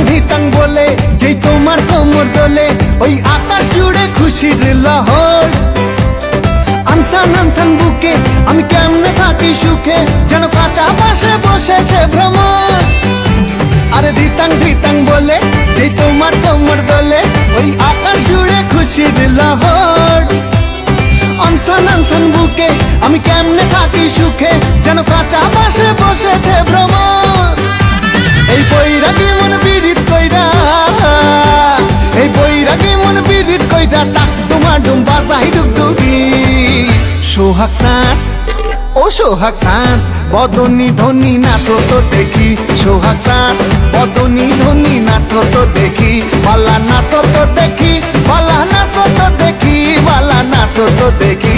ধিতাং বলে যেই তোমার কোমর দোলে, ওই আকাশ জুড়ে খুশির লহর। আনসান আনসান বুকে আমি কেমনে থাকি সুখে, যেন কাঁচা পাশে বসেছে ভ্রমর। আরে ধিতাং ধিতাং বলে যেই তোমার কোমর দোলে, ওই আকাশ জুড়ে খুশির লহর। আনসান আনসান বুকে আমি কেমনে থাকি সুখে, যেন কাঁচা পাশে বসেছে ভ্রমর। এই বৈরাগী মন পীড়িত কইরা, এই বৈরাগী মন পীড়িত কইরা টাক ডুমাডুম বাজাই ডুগডুগি। সোহাগ সাঁত ও সোহাগ সাঁত, বদনী ধনী নাচো তো দেখি। সোহাগ সাঁত বদনী ধনী নাচো তো দেখি, বালা নাচো তো দেখি, বালা নাচো তো দেখি, বালা নাচো তো দেখি।